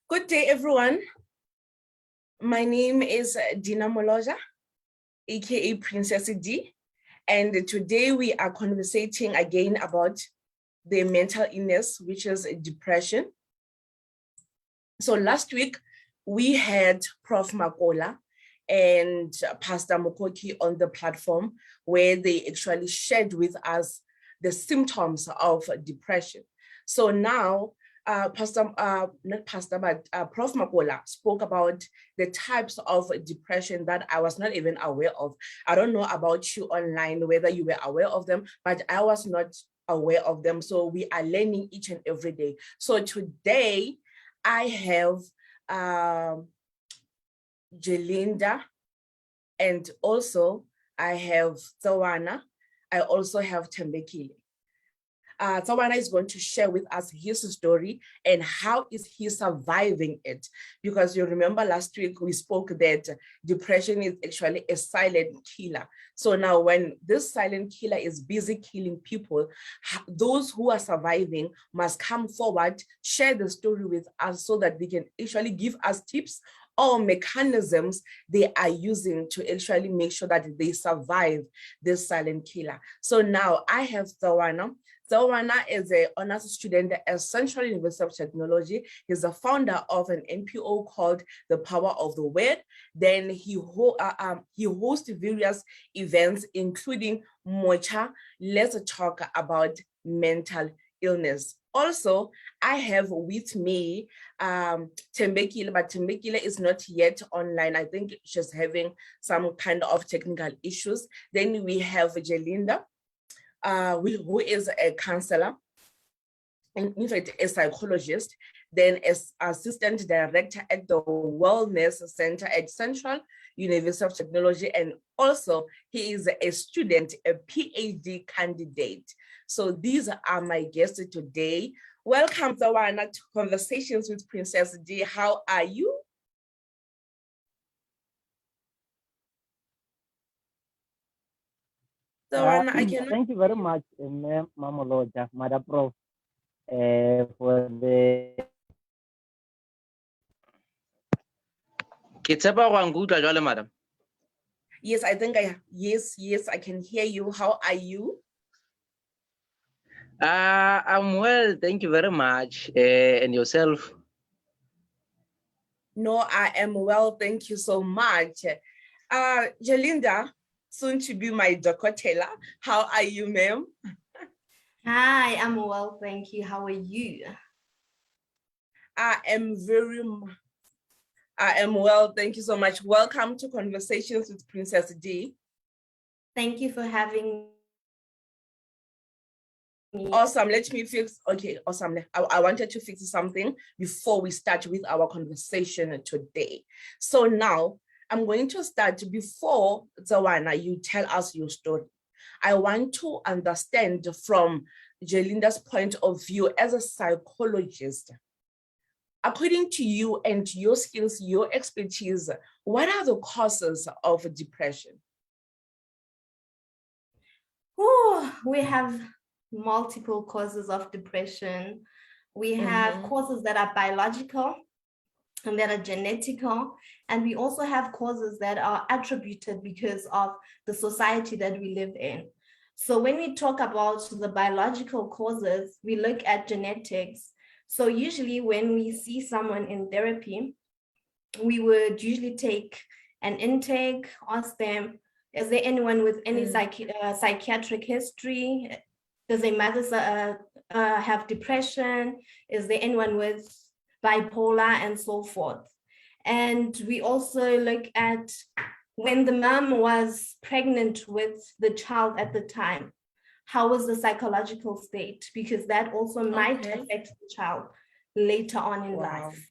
Good day, everyone. My name is Dina Moloja, aka Princess D, and today we are conversating again about the mental illness, which is depression. So last week we had Prof. Makola and Pastor Mokoki on the platform where they actually shared with us the symptoms of depression. So now Prof. Makola spoke about the types of depression that I was not even aware of. I don't know about you online, whether you were aware of them, but I was not aware of them. So we are learning each and every day. So today I have Jelinda, and also I have Tsawana. I also have Tembekile. Tsawana is going to share with us his story and how is he surviving it. Because you remember last week we spoke that depression is actually a silent killer. So now when this silent killer is busy killing people, those who are surviving must come forward, share the story with us so that they can actually give us tips or mechanisms they are using to actually make sure that they survive this silent killer. So now I have Tsawana. Tsawana is an honors student at Central University of Technology. He's a founder of an NPO called The Power of the Word. Then he hosts various events, including Mocha, Let's Talk About Mental Illness. Also, I have with me Tembekile, but Tembekile is not yet online. I think she's having some kind of technical issues. Then we have Jelinda, who is a counselor, and in fact, a psychologist, then as assistant director at the Wellness Center at Central University of Technology, and also he is a student, a PhD candidate. So these are my guests today. Welcome, Tsawana, to Conversations with Princess D. How are you? Thank you very much, Mama Loja, Madam Prof, for the. Madam. Yes, I think yes, I can hear you. How are you? I'm well, thank you very much. And yourself? No, I am well, thank you so much. Jelinda, soon to be my Dokotela. How are you, ma'am? Hi, I'm well, thank you. How are you? I am well, thank you so much. Welcome to Conversations with Princess D. Thank you for having me. Awesome, let me fix, okay, awesome. I wanted to fix something before we start with our conversation today. So now, I'm going to start before, Tsawana, you tell us your story. I want to understand from Jelinda's point of view as a psychologist, according to you and your skills, your expertise, what are the causes of depression? Oh, we have multiple causes of depression. We have causes that are biological and that are genetical, and we also have causes that are attributed because of the society that we live in. So when we talk about the biological causes, we look at genetics. So usually when we see someone in therapy, we would usually take an intake, ask them, is there anyone with any psychiatric history? Does their mother have depression? Is there anyone with bipolar and so forth? And we also look at when the mom was pregnant with the child at the time, how was the psychological state? Because that also might affect the child later on in life.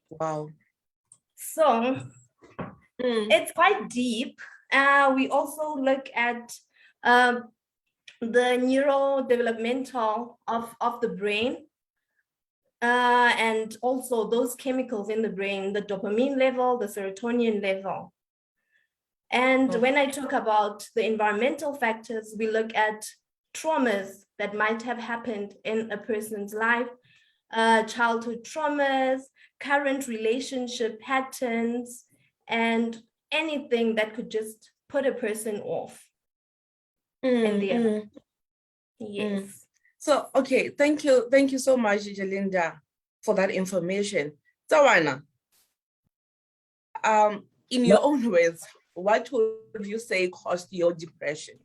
Wow. So it's quite deep. We also look at the neurodevelopmental of the brain, and also those chemicals in the brain, the dopamine level, the serotonin level. And when I talk about the environmental factors, we look at traumas that might have happened in a person's life, childhood traumas, current relationship patterns, and anything that could just put a person off. Yes. So, okay, thank you so much, Jalinda, for that information. Tawana, in your own words, what would you say caused your depression?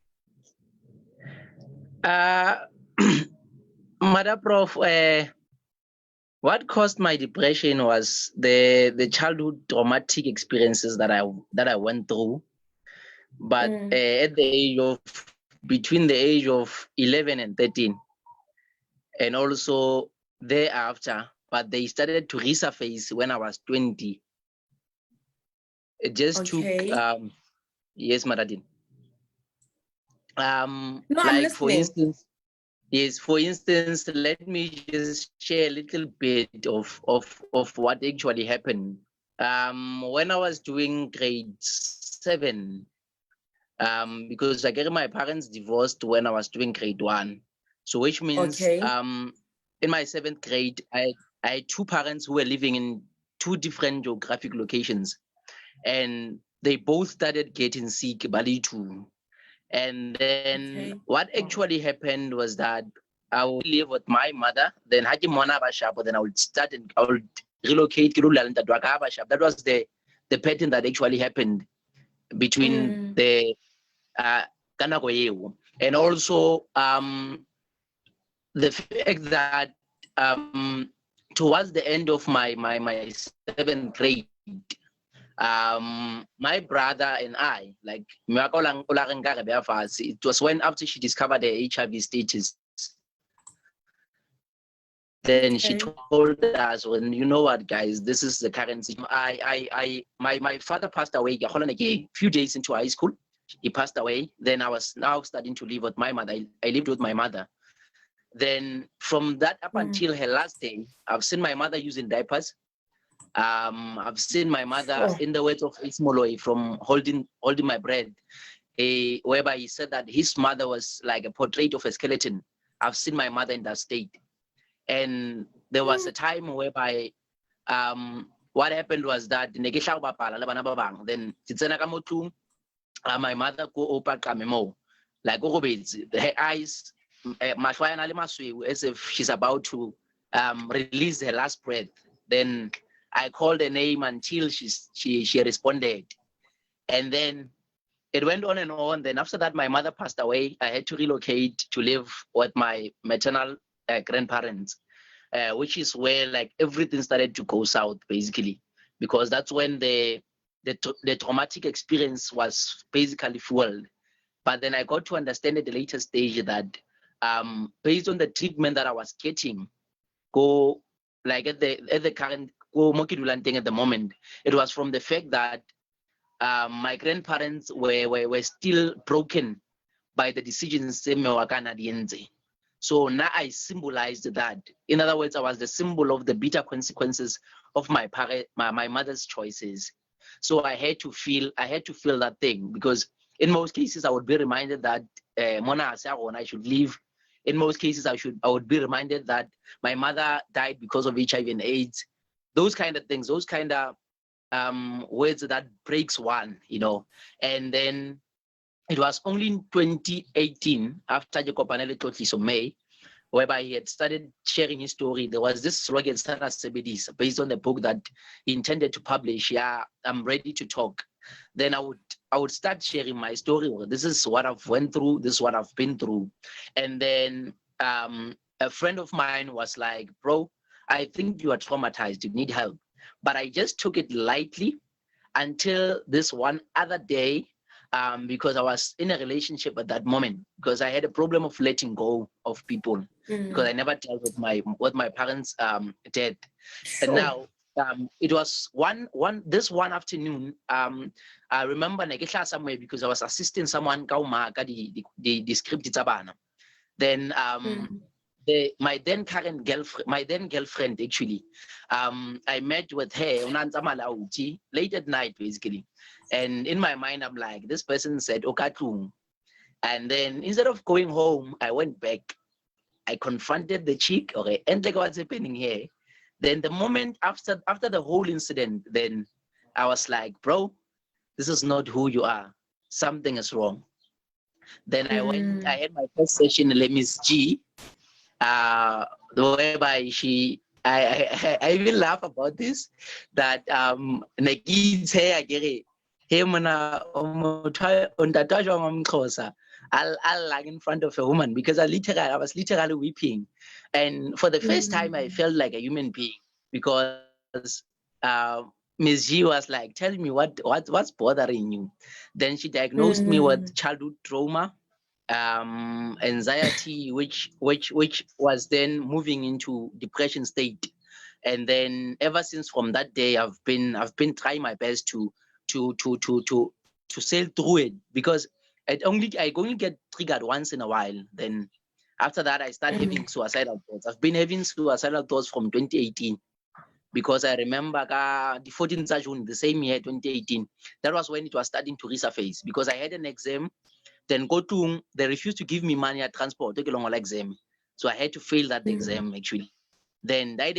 Mother Prof, what caused my depression was the childhood traumatic experiences that I went through. But at the age of between the age of 11 and 13, and also thereafter, but they started to resurface when I was 20. It just took yes, Maradin. No, like for instance, let me just share a little bit of what actually happened. When I was doing grade 7, because I get my parents divorced when I was doing grade 1. So which means in my 7th grade, I had 2 parents who were living in 2 different geographic locations, and they both started getting sick, Bali too. And then what actually happened was that I would live with my mother, then Haji Mona Bashap, then I would start and I would relocate to Bashap. That was the pattern that actually happened between the Kanakoyewu. And also the fact that towards the end of my 7th grade, my brother and I, like, it was when after she discovered the HIV status, then she told us, well, you know what, guys, this is the current situation. My father passed away a few days into high school. He passed away. Then I was now starting to live with my mother. I lived with my mother. Then from that up until her last day, I've seen my mother using diapers. I've seen my mother, in the words of Ismoloi, from holding my breath, whereby he said that his mother was like a portrait of a skeleton. I've seen my mother in that state. And there was a time whereby what happened was that then my mother go open kamemo, like her eyes, as if she's about to release her last breath. Then I called her name until she responded. And then it went on and on. Then after that, my mother passed away. I had to relocate to live with my maternal grandparents, which is where like everything started to go south, basically, because that's when the traumatic experience was basically fueled. But then I got to understand at the later stage that based on the treatment that I was getting, like at the current at the moment, it was from the fact that my grandparents were still broken by the decisions. So now I symbolized that. In other words, I was the symbol of the bitter consequences of my mother's choices. So I had to feel that thing, because in most cases I would be reminded that I should leave. In most cases I would be reminded that my mother died because of HIV and AIDS. Those kind of things, those kind of words that breaks one, And then it was only in 2018, after Jacob Panelli Totliso May, whereby he had started sharing his story. There was this slogan, based on the book that he intended to publish. Yeah, I'm ready to talk. Then I would start sharing my story. Well, this is what I've went through. This is what I've been through. And then a friend of mine was like, bro, I think you are traumatized. You need help. But I just took it lightly until this one other day, because I was in a relationship at that moment, because I had a problem of letting go of people, because I never dealt with my parents' death. Sure. And now it was this one afternoon. I remember somewhere because I was assisting someone the script. Then my then girlfriend actually, I met with her late at night basically, and in my mind I'm like, this person said Okatung, and then instead of going home I went back. I confronted the chick, okay, and like what's happening here. Then the moment after the whole incident, then I was like, bro, this is not who you are. Something is wrong. Then I had my first session in Miss G, whereby I even laugh about this, that Nagi's hair him I'll like in front of a woman, because I was literally weeping. And for the first time I felt like a human being, because Ms. G was like telling me what's bothering you. Then she diagnosed me with childhood trauma, anxiety, which was then moving into depression state. And then ever since from that day, I've been trying my best to sail through it, because I only get triggered once in a while. Then after that, I start having suicidal thoughts. I've been having suicidal thoughts from 2018, because I remember the 14th of June, the same year, 2018. That was when it was starting to resurface, because I had an exam. Then they refused to give me money at transport, take a long exam. So I had to fail that exam actually. Then I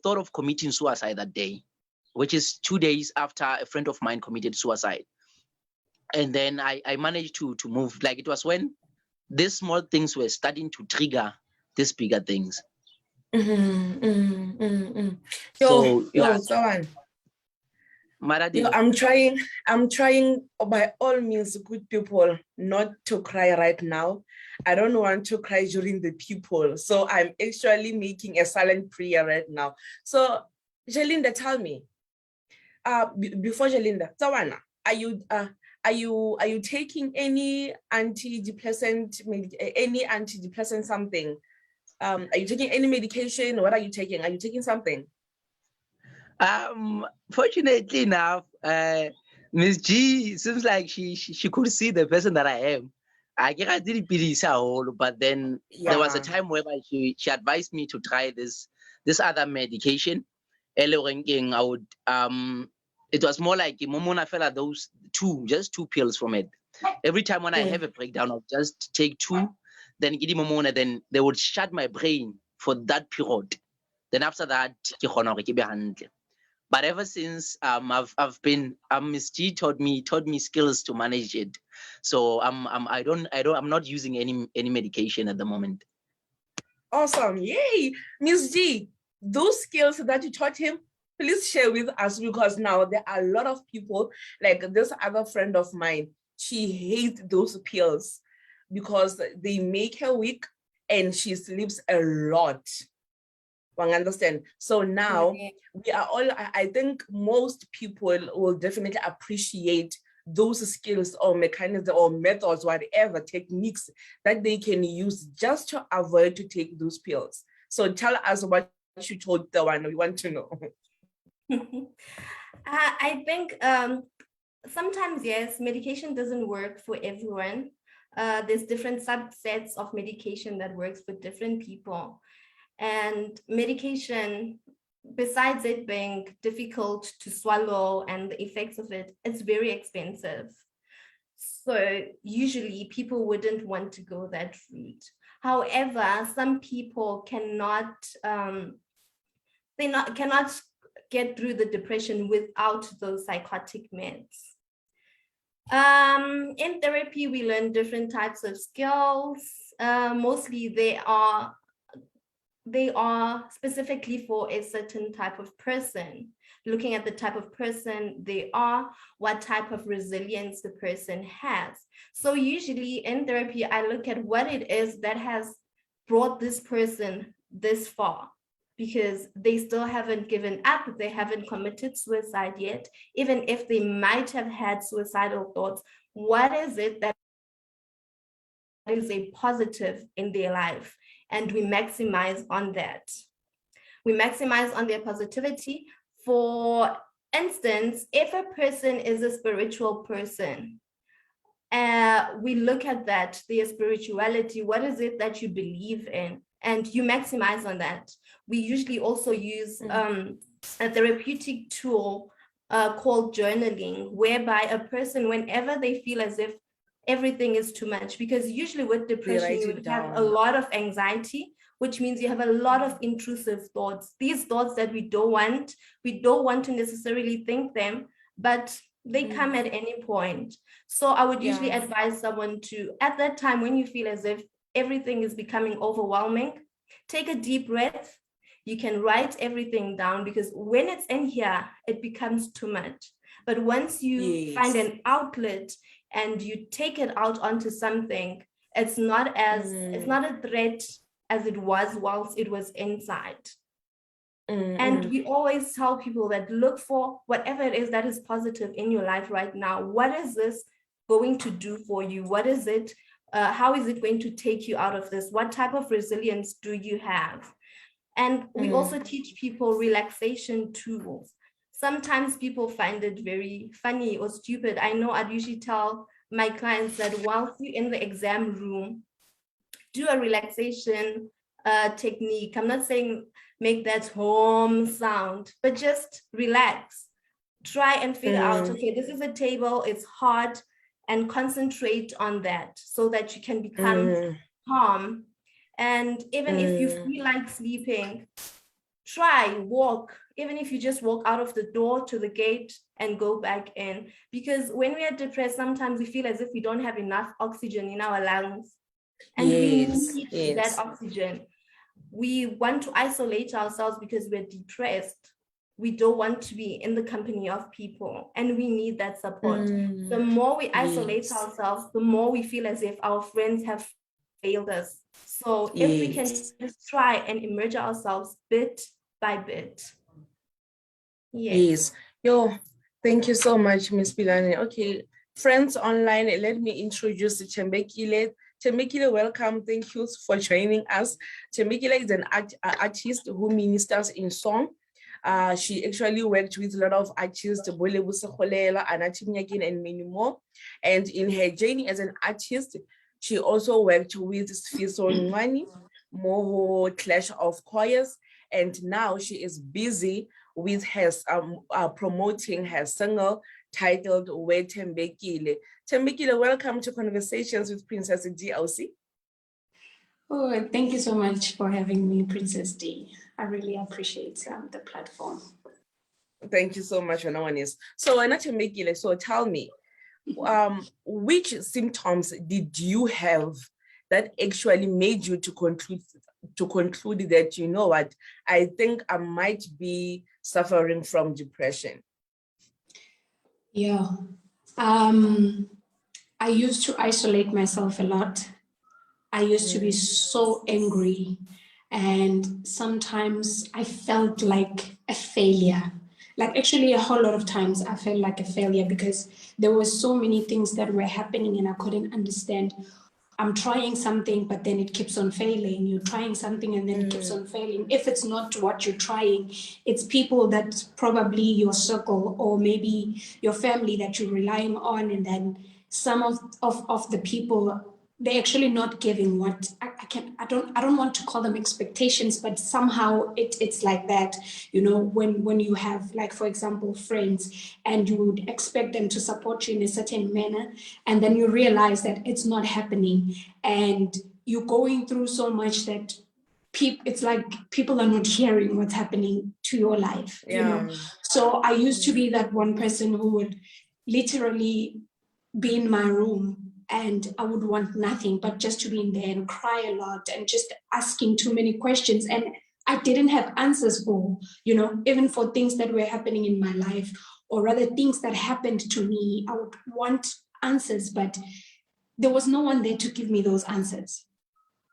thought of committing suicide that day, which is 2 days after a friend of mine committed suicide. And then I managed to move. Like, it was when these small things were starting to trigger these bigger things. I'm trying by all means, good people, not to cry right now. I don't want to cry during the people. So I'm actually making a silent prayer right now. So Jelinda, tell me, before Jelinda, Tawana, are you taking any antidepressant something? Are you taking any medication? What are you taking? Are you taking something? Fortunately enough, Miss G seems like she could see the person that I am. I can't really pity her, but then there was a time whereby she advised me to try this other medication. I would it was more like Momona fella those just two pills from it. Every time when I have a breakdown, I'll just take 2, then get Momona, then they would shut my brain for that period. Then after that, but ever since I've been Miss G taught me skills to manage it. So I'm not using any medication at the moment. Awesome. Yay. Miss G, those skills that you taught him, please share with us, because now there are a lot of people, like this other friend of mine, she hates those pills because they make her weak and she sleeps a lot. Understand? So now we are all, I think most people will definitely appreciate those skills or mechanisms or methods, whatever techniques that they can use just to avoid to take those pills. So tell us what you told the one we want to know. I think sometimes, yes, medication doesn't work for everyone. There's different subsets of medication that works for different people. And medication, besides it being difficult to swallow and the effects of it, it's very expensive. So usually people wouldn't want to go that route. However, some people cannot get through the depression without those psychotic meds. In therapy, we learn different types of skills. Mostly they are specifically for a certain type of person, looking at the type of person they are, what type of resilience the person has. So usually in therapy, I look at what it is that has brought this person this far, because they still haven't given up, they haven't committed suicide yet. Even if they might have had suicidal thoughts, what is it that is a positive in their life? And we maximize on that. We maximize on their positivity. For instance, if a person is a spiritual person, we look at that, their spirituality, what is it that you believe in? And you maximize on that. We usually also use a therapeutic tool called journaling, whereby a person, whenever they feel as if everything is too much, because usually with depression, you would have a lot of anxiety, which means you have a lot of intrusive thoughts. These thoughts that we don't want to necessarily think them, but they come at any point. So I would usually advise someone to, at that time when you feel as if everything is becoming overwhelming, take a deep breath. You can write everything down, because when it's in here, it becomes too much. But once you find an outlet and you take it out onto something, it's not a threat as it was whilst it was inside. And we always tell people that look for whatever it is that is positive in your life right now. What is this going to do for you? What is it? How is it going to take you out of this? What type of resilience do you have? And we also teach people relaxation tools. Sometimes people find it very funny or stupid. I know I'd usually tell my clients that whilst you're in the exam room, do a relaxation technique. I'm not saying make that home sound, but just relax. Try and figure out, okay, this is a table, it's hard, and concentrate on that so that you can become calm. And even if you feel like sleeping, try walk, even if you just walk out of the door to the gate and go back in. Because when we are depressed, sometimes we feel as if we don't have enough oxygen in our lungs, and we need that oxygen. We want to isolate ourselves because we're depressed. We don't want to be in the company of people, and we need that support. The more we isolate ourselves, the more we feel as if our friends have failed us. So if we can just try and emerge ourselves bit by bit. Yes. Yo, thank you so much, Miss Pilani. Okay, friends online, let me introduce Thembekile. Thembekile, welcome. Thank you for joining us. Thembekile is an artist who ministers in song. She actually worked with a lot of artists, Bolebu Sekholela, Anathi Mnyakin, and many more. And in her journey as an artist, she also worked with Sfiso Ncwane, Moho Clash of Choirs, and now she is busy with her promoting her single titled We Thembekile. Thembekile, welcome to Conversations with Princess DLC. Oh, thank you so much for having me, Princess D. I really appreciate the platform. Thank you so much, no one is. So Thembekile, so tell me, which symptoms did you have that actually made you to conclude that, you know what, I think I might be suffering from depression? Yeah, I used to isolate myself a lot. I used to be so angry, and sometimes I felt like a failure. Like actually a whole lot of times I felt like a failure because there were so many things that were happening and I couldn't understand. I'm trying something, but then it keeps on failing. You're trying something and then it keeps on failing. If it's not what you're trying, it's people that probably your circle or maybe your family that you're relying on. And then some of the people, they're actually not giving what I don't want to call them expectations, but somehow it's like that, you know, when you have, like, for example, friends, and you would expect them to support you in a certain manner, and then you realize that it's not happening, and you're going through so much that it's like people are not hearing what's happening to your life, you know. So I used to be that one person who would literally be in my room and I would want nothing but just to be in there and cry a lot and just asking too many questions. And I didn't have answers for, you know, even for things that were happening in my life, or rather things that happened to me. I would want answers, but there was no one there to give me those answers.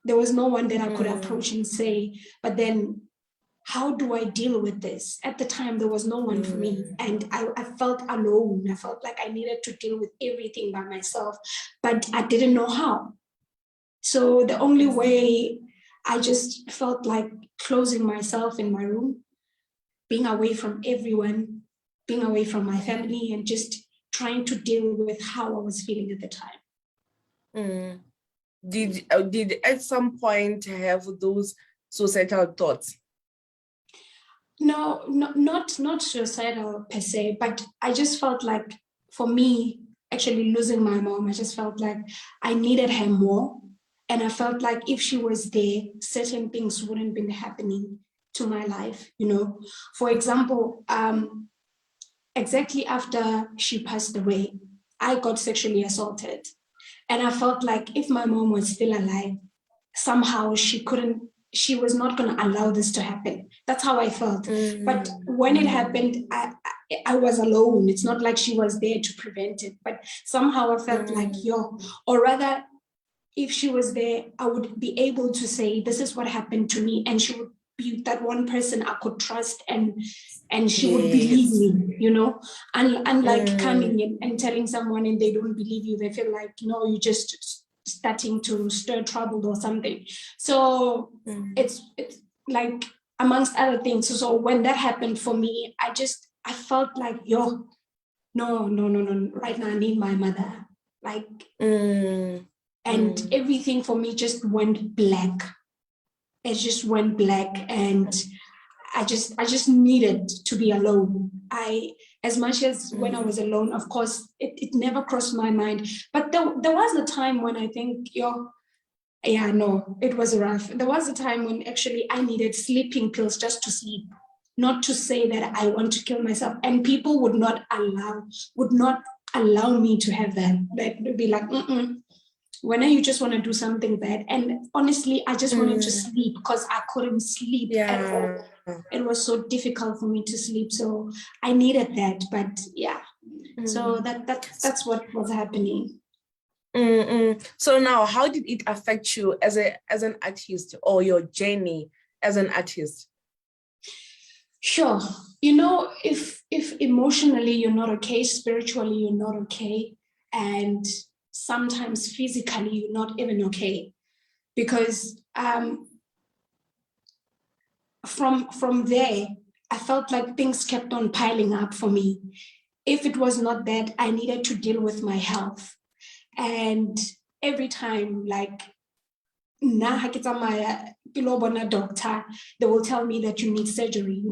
There was no one that I could approach and say, but then how do I deal with this? At the time, there was no one for me. And I felt alone. I felt like I needed to deal with everything by myself, but I didn't know how. So the only way, I just felt like closing myself in my room, being away from everyone, being away from my family, and just trying to deal with how I was feeling at the time. Did at some point have those suicidal thoughts? No, not suicidal per se, but I just felt like, for me, actually losing my mom, I just felt like I needed her more. And I felt like if she was there, certain things wouldn't been happening to my life, you know. For example, exactly after she passed away, I got sexually assaulted. And I felt like if my mom was still alive, somehow she was not going to allow this to happen. That's how I felt. But when it happened, I was alone. It's not like she was there to prevent it, but somehow I felt like, or rather, if she was there, I would be able to say, this is what happened to me. And she would be that one person I could trust, and she would believe me, you know, unlike coming in and telling someone and they don't believe you, they feel like, no, you're just starting to stir trouble or something. So it's like, amongst other things. So when that happened for me, I felt like, no, right now I need my mother. Like, and everything for me just went black. It just went black, and I just needed to be alone. As much as when I was alone, of course, it never crossed my mind. But there was a time when I think, it was rough. There was a time when actually I needed sleeping pills just to sleep, not to say that I want to kill myself. And people would not allow me to have that. They'd be like, when you just want to do something bad. And honestly, I just wanted to sleep because I couldn't sleep at all. It was so difficult for me to sleep. So I needed that. But so that's what was happening. So now, how did it affect you as an artist, or your journey as an artist? Sure. You know, if emotionally you're not okay, spiritually you're not okay, and sometimes physically you're not even okay, because from there I felt like things kept on piling up for me. If it was not that, I needed to deal with my health, and every time, like, doctor, they will tell me that you need surgery.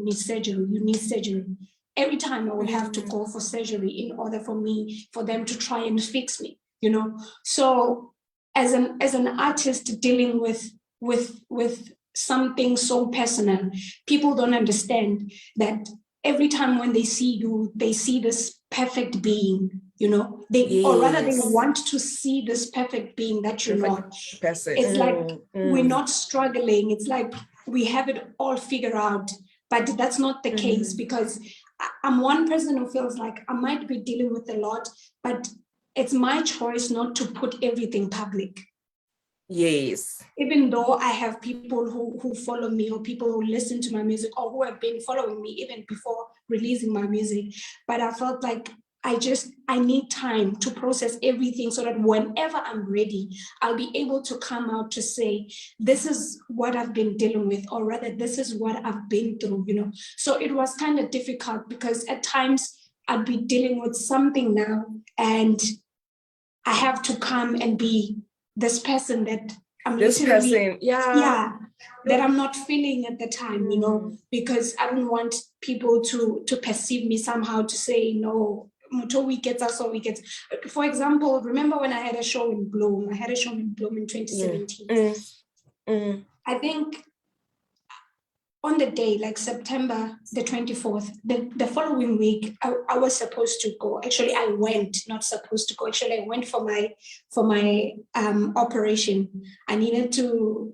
Every time I would have to go for surgery in order for them to try and fix me, you know. So as an artist dealing with something so personal, people don't understand that every time when they see you, they see this perfect being, you know, or rather they want to see this perfect being that you're not. It's like we're not struggling. It's like we have it all figured out, but that's not the case, because I'm one person who feels like I might be dealing with a lot, but it's my choice not to put everything public. Yes. Even though I have people who follow me, or people who listen to my music, or who have been following me even before releasing my music, but I felt like I need time to process everything, so that whenever I'm ready, I'll be able to come out to say, this is what I've been dealing with, or rather, this is what I've been through, you know. So it was kind of difficult, because at times I'd be dealing with something now, and I have to come and be this person that I'm literally, that I'm not feeling at the time, you know, because I don't want people to perceive me somehow, to say, no, Mutowi gets us, or we get. For example, remember when I had a show in Bloom? I had a show in Bloom in 2017. I think on the day, like September the 24th, the following week, I was supposed to go. Actually, I went, not supposed to go. Actually, I went for my operation. I needed to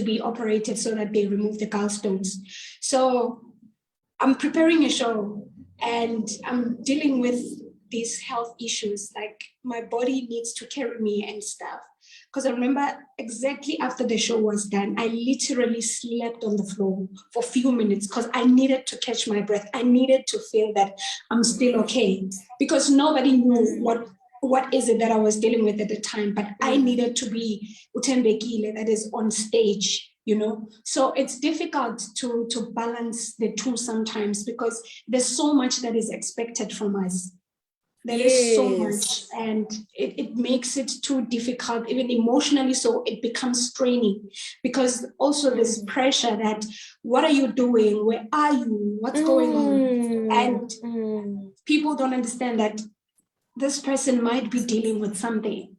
be operated so that they remove the gallstones. So I'm preparing a show, and I'm dealing with these health issues, like my body needs to carry me and stuff. Because I remember exactly after the show was done, I literally slept on the floor for a few minutes, because I needed to catch my breath. I needed to feel that I'm still okay, because nobody knew what is it that I was dealing with at the time, but I needed to be utembekile, that is on stage, you know. So it's difficult to balance the two sometimes, because there's so much that is expected from us. There is so much, and it makes it too difficult, even emotionally, so it becomes straining, because also this pressure that, what are you doing? Where are you? What's going on? And people don't understand that this person might be dealing with something.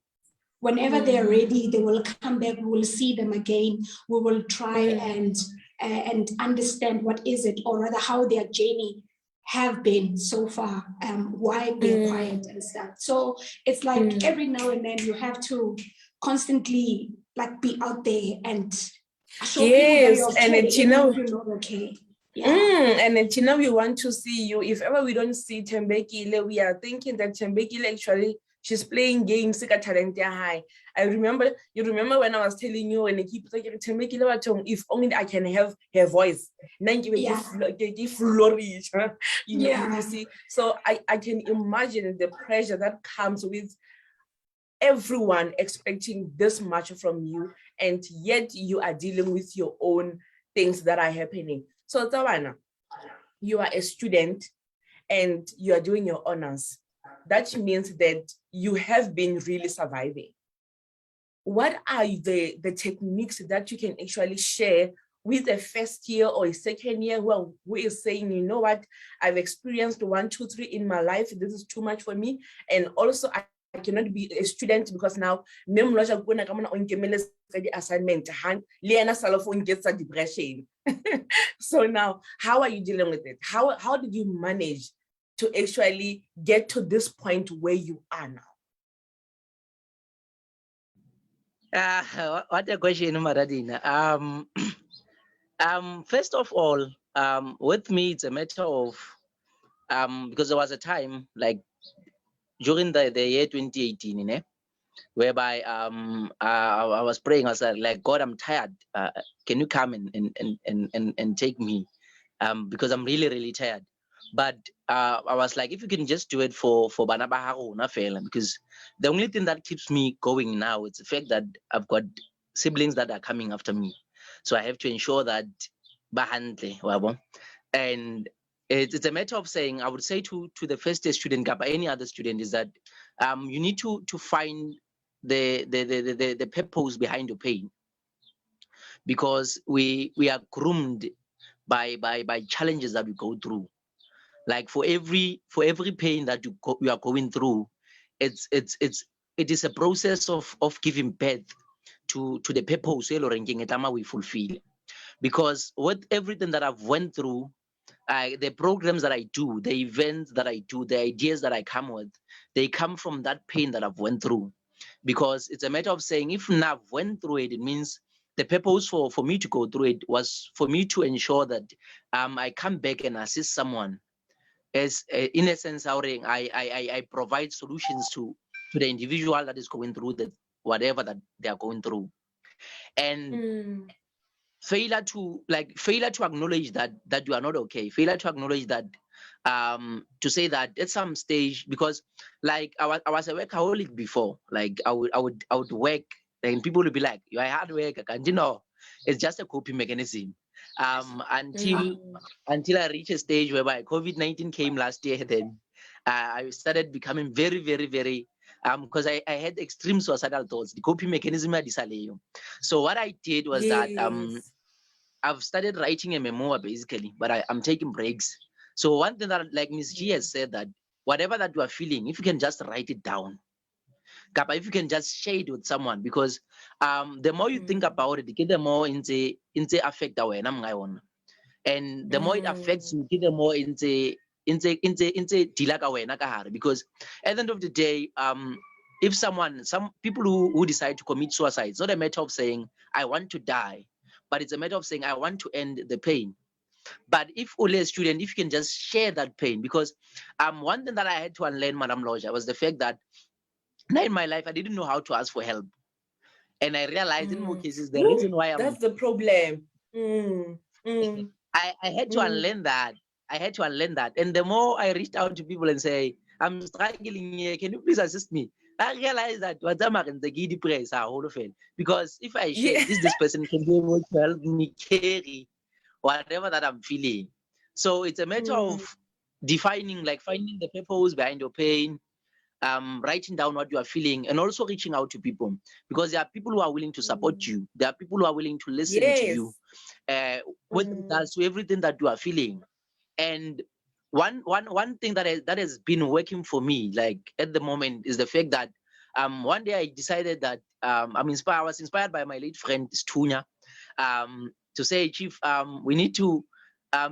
Whenever they're ready, they will come back, we will see them again, we will try and understand what is it, or rather how their journey have been so far, why they're quiet and stuff. So it's like every now and then you have to constantly like be out there and show people that you're okay, and even if you're not okay. And then we want to see you. If ever we don't see Tembekile, we are thinking that Tembekile actually, she's playing games like a talent high. You remember when I was telling you, and I keep like Tembekile, if only I can have her voice. You see. So I can imagine the pressure that comes with everyone expecting this much from you, and yet you are dealing with your own things that are happening. So Tawana, you are a student and you are doing your honors. That means that you have been really surviving. What are the techniques that you can actually share with a first year or a second year who is saying, you know what, I've experienced 1, 2, 3 in my life, this is too much for me, and also I cannot be a student because now assignment gets a depression. So now, how are you dealing with it? How did you manage to actually get to this point where you are now? What a question, Maradina. First of all, with me, it's a matter of because there was a time like during the year 2018, you know, whereby I was praying. I said, like, God, I'm tired. Can you come and take me? Because I'm really, really tired. But I was like, if you can just do it for Banabaharu, not fail, because the only thing that keeps me going now is the fact that I've got siblings that are coming after me. So I have to ensure that Bahandle, and it's a matter of saying, I would say to the first year student, or any other student, is that you need to find the purpose behind your pain, because we are groomed by challenges that we go through. Like for every pain that you are going through, it is a process of giving birth to the purpose we fulfill. Because with everything that I've went through, the programs that I do, the events that I do, the ideas that I come with, they come from that pain that I've went through. Because it's a matter of saying, if I've went through it, it means the purpose for me to go through it was for me to ensure that I come back and assist someone. As in a sense, I provide solutions to the individual that is going through whatever that they are going through. And failure to acknowledge that you are not okay, failure to acknowledge that to say that at some stage, because like I was a workaholic before, like I would work and people would be like, you're a hard worker, and you know, it's just a coping mechanism. Until I reached a stage whereby COVID-19 came last year, then I started becoming very, very, very because I had extreme suicidal thoughts. The coping mechanism I decided. So what I did was that I've started writing a memoir basically, but I'm taking breaks. So one thing that, like Ms. G has said, that whatever that you are feeling, if you can just write it down, if you can just share it with someone, because the more you think about it, the more into affect our and the more it affects you, the more into because at the end of the day, if some people who decide to commit suicide, it's not a matter of saying I want to die, but it's a matter of saying I want to end the pain. But if only a student, if you can just share that pain, because one thing that I had to unlearn, Madam Loja, was the fact that now in my life I didn't know how to ask for help, and I realized in more cases the reason why that's the problem. I had to unlearn that. I had to unlearn that. And the more I reached out to people and say, I'm struggling here, can you please assist me? I realized that what I'm the depressed whole of it. Because if I share this person can be able to help me carry whatever that I'm feeling. So it's a matter of defining, like finding the purpose behind your pain, writing down what you are feeling, and also reaching out to people, because there are people who are willing to support you. There are people who are willing to listen to you with regards to everything that you are feeling. And one thing that has been working for me, like at the moment, is the fact that one day I decided that I was inspired by my late friend Stunya, to say, Chief, we need to,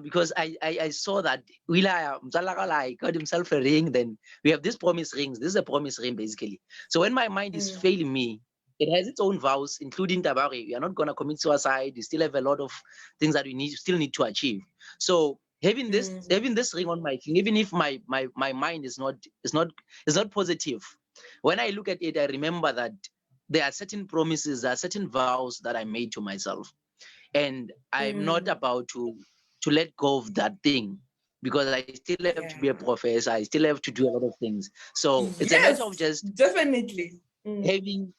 because I saw that Willa got himself a ring. Then we have this promise rings. This is a promise ring, basically. So when my mind is failing me, it has its own vows, including Tabari. We are not going to commit suicide. We still have a lot of things that we still need to achieve. So having this ring on my finger, even if my mind is not positive, when I look at it, I remember that there are certain promises, there are certain vows that I made to myself, and I'm not about to let go of that thing, because I still have to be a professor. I still have to do a lot of things. So it's a matter of just definitely having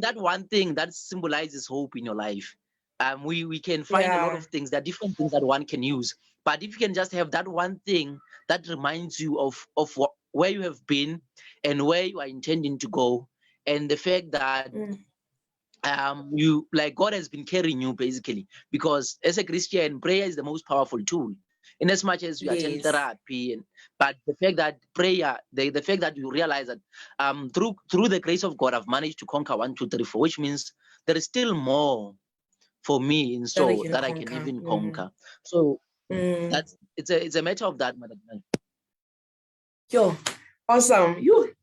that one thing that symbolizes hope in your life. We can find a lot of things. There are different things that one can use, but if you can just have that one thing that reminds you of where you have been and where you are intending to go, and the fact that you, like, God has been carrying you, basically, because as a Christian, prayer is the most powerful tool. In as much as you attend therapy, but the fact that prayer, the fact that you realize that through the grace of God, I've managed to conquer 1, 2, 3, 4, which means there is still more for me in store that I can even conquer. So that's it's a matter of that, Madam. Yo, awesome.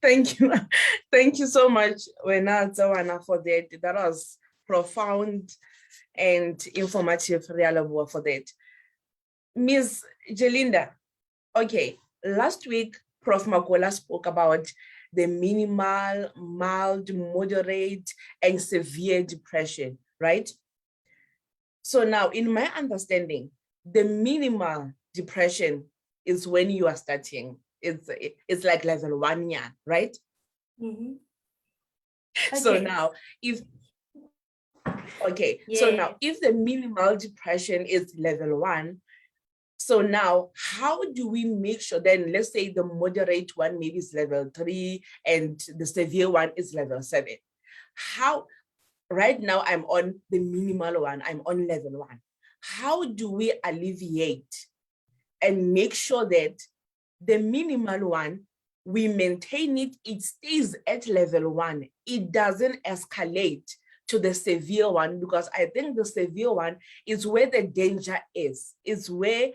Thank you. Thank you so much, Wena Tawana, for that. That was profound and informative, reliable for that. Ms. Jelinda, okay, last week, Prof. Makola spoke about the minimal, mild, moderate, and severe depression, right? So now, in my understanding, the minimal depression is when you are starting. It's like level 1, yeah, right? Okay. So now, if the minimal depression is level 1, so now how do we make sure then, let's say the moderate one maybe is level 3 and the severe one is level 7? How, right now I'm on the minimal one, I'm on level 1. How do we alleviate and make sure that the minimal one, we maintain it, it stays at level 1, it doesn't escalate to the severe one? Because I think the severe one is where the danger is. It's where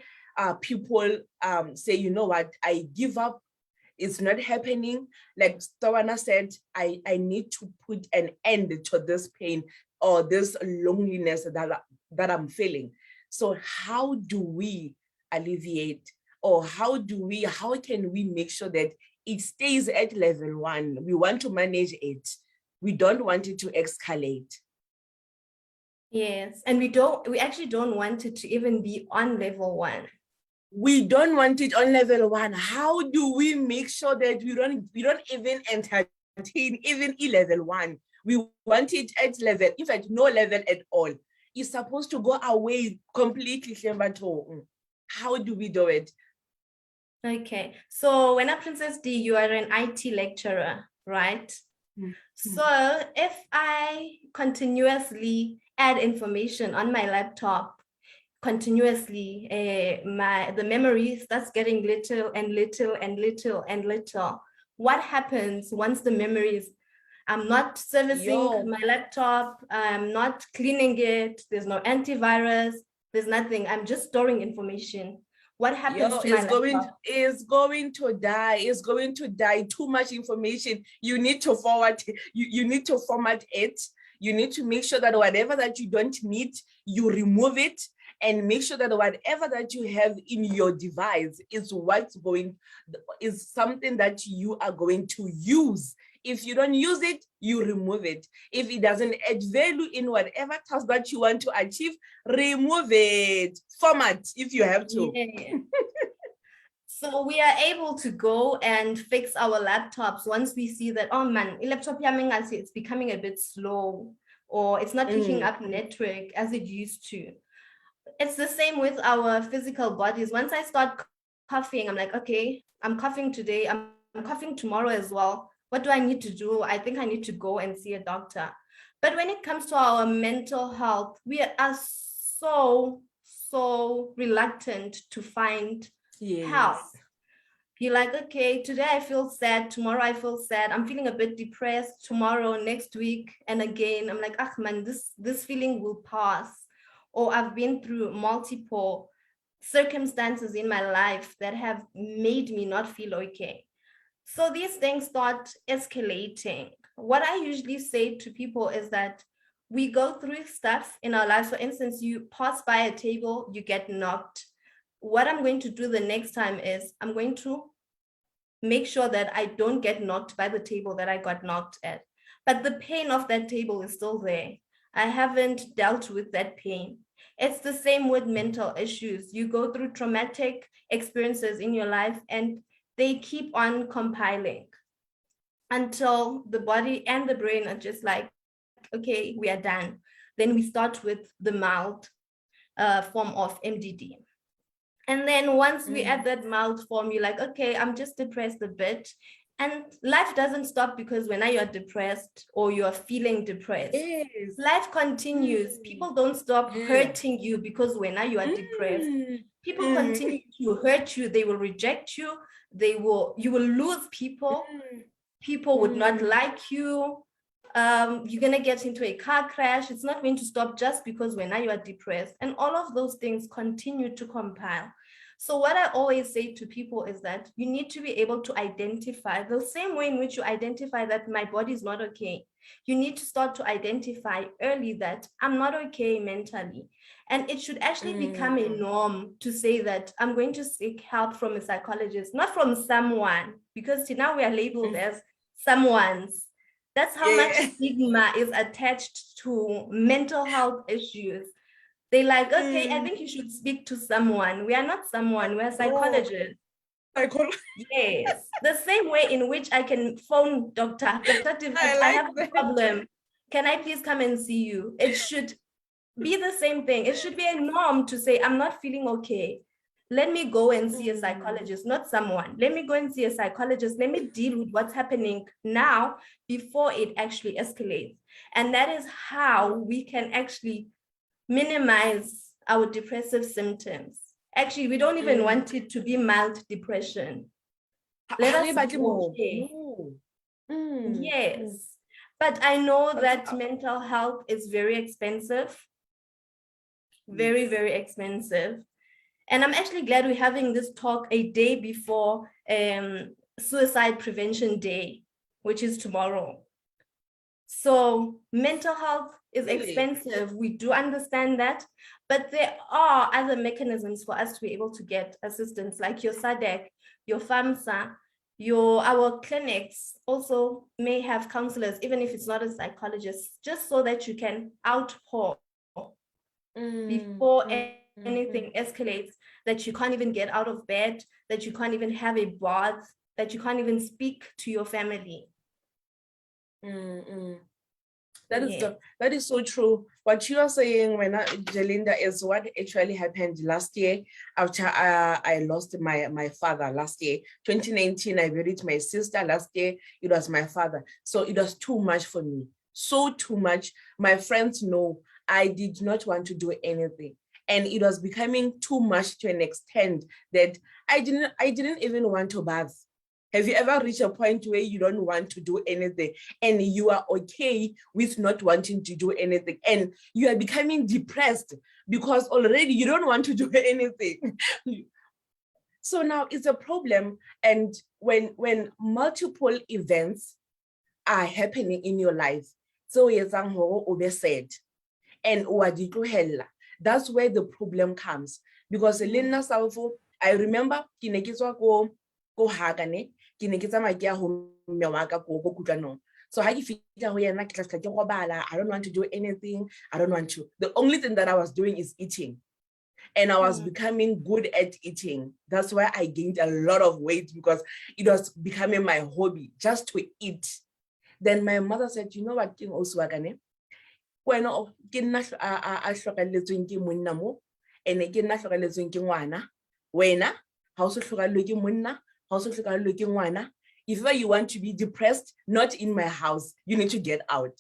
people say, you know what, I give up, it's not happening. Like Tawana said, I need to put an end to this pain or this loneliness that I'm feeling. So how do we alleviate, or how can we make sure that it stays at level 1? We want to manage it. We don't want it to escalate. Yes, and we actually don't want it to even be on level 1. We don't want it on level 1. How do we make sure that we don't even entertain even level 1? We want it at level, in fact, no level at all. It's supposed to go away completely. How do we do it? Okay, so when a Princess D, you are an IT lecturer, right? So if I continuously add information on my laptop, continuously, the memory starts getting little and little and little and little. What happens once the memory is, I'm not servicing my laptop, I'm not cleaning it, there's no antivirus, there's nothing, I'm just storing information. What happens to my laptop? It's going to die. It's going to die. Too much information. You need to forward. You need to format it. You need to make sure that whatever that you don't need, you remove it, and make sure that whatever that you have in your device is something that you are going to use. If you don't use it, you remove it. If it doesn't add value in whatever task that you want to achieve, remove it. Format if you have to. Yeah. So we are able to go and fix our laptops once we see that, oh man, laptop it's becoming a bit slow, or it's not picking up network as it used to. It's the same with our physical bodies. Once I start coughing, I'm like, okay, I'm coughing today, I'm coughing tomorrow as well. What do I need to do? I think I need to go and see a doctor. But when it comes to our mental health, we are so reluctant to find help. You're like, okay, today I feel sad, tomorrow I feel sad, I'm feeling a bit depressed, tomorrow, next week, and again, I'm like, ah man, this feeling will pass. Or I've been through multiple circumstances in my life that have made me not feel okay. So these things start escalating. What I usually say to people is that we go through stuff in our lives. For instance, you pass by a table, you get knocked. What I'm going to do the next time is I'm going to make sure that I don't get knocked by the table that I got knocked at. But the pain of that table is still there. I haven't dealt with that pain. It's the same with mental issues. You go through traumatic experiences in your life and they keep on compiling until the body and the brain are just like, okay, we are done. Then we start with the mild form of MDD. And then once we add that mild form, you're like, okay, I'm just depressed a bit. And life doesn't stop because when you're depressed or you're feeling depressed. Yes. Life continues. People don't stop hurting you because when you are depressed. People continue to hurt you. They will reject you. You will lose people. People would not like you. You're going to get into a car crash. It's not going to stop just because when you are depressed. And all of those things continue to compile. So what I always say to people is that you need to be able to identify the same way in which you identify that my body is not okay. You need to start to identify early that I'm not okay mentally. And it should actually become a norm to say that I'm going to seek help from a psychologist, not from someone, because now we are labeled as someone's. That's how much stigma is attached to mental health issues. They're like, okay, I think you should speak to someone. We are not someone, we're psychologists. Yes, the same way in which I can phone Dr. I have a problem. Can I please come and see you? It should be the same thing. It should be a norm to say, I'm not feeling okay. Let me go and see a psychologist, not someone. Let me go and see a psychologist. Let me deal with what's happening now before it actually escalates. And that is how we can actually minimize our depressive symptoms. Actually, we don't even want it to be mild depression. Let us be okay. Yes. But I know that mental health is very expensive. Very, very expensive. And I'm actually glad we're having this talk a day before Suicide Prevention Day, which is tomorrow. So mental health is expensive. We do understand that, but there are other mechanisms for us to be able to get assistance, like your SADC, your FAMSA, our clinics also may have counselors, even if it's not a psychologist, just so that you can outpour before anything escalates, that you can't even get out of bed, that you can't even have a bath, that you can't even speak to your family. That is so true. What you are saying, when Jelinda, is what actually happened last year after I lost my father last year. 2019, I buried my sister. Last year, it was my father. So it was too much for me. So too much. My friends know I did not want to do anything. And it was becoming too much to an extent that I didn't even want to bath. Have you ever reached a point where you don't want to do anything and you are okay with not wanting to do anything and you are becoming depressed because already you don't want to do anything? So now it's a problem. And when multiple events are happening in your life, so sad and that's where the problem comes. Because I remember go Hagane, so I don't want to do anything. I don't want to. The only thing that I was doing is eating. And I was becoming good at eating. That's why I gained a lot of weight, because it was becoming my hobby just to eat. Then my mother said, you know what, King Oswagane? When I if ever you want to be depressed, not in my house, you need to get out.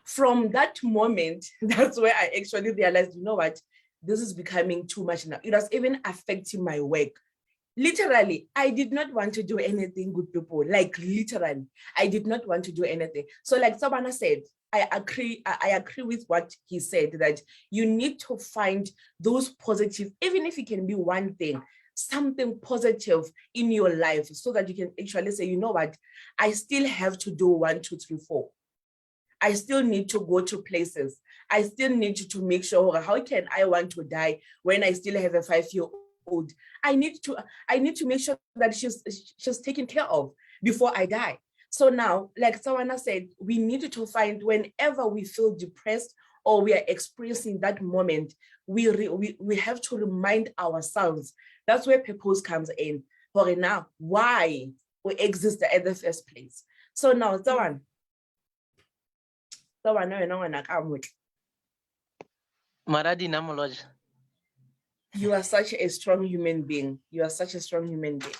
From that moment, that's where I actually realized, you know what, this is becoming too much now. It was even affecting my work. Literally, I did not want to do anything, good people. Like literally, I did not want to do anything. So like Sabana said, I agree with what he said, that you need to find those positive, even if it can be one thing, something positive in your life, so that you can actually say, you know what, I still have to do 1, 2, 3, 4. I still need to go to places. I still need to make sure, how can I want to die when I still have a 5-year-old? I need to make sure that she's taken care of before I die. So now, like Sawana said, we need to find, whenever we feel depressed or we are experiencing that moment, we have to remind ourselves. That's where purpose comes in. For now, why we exist at the first place. So now, Sawana. Maradi Namoloj. You are such a strong human being. You are such a strong human being.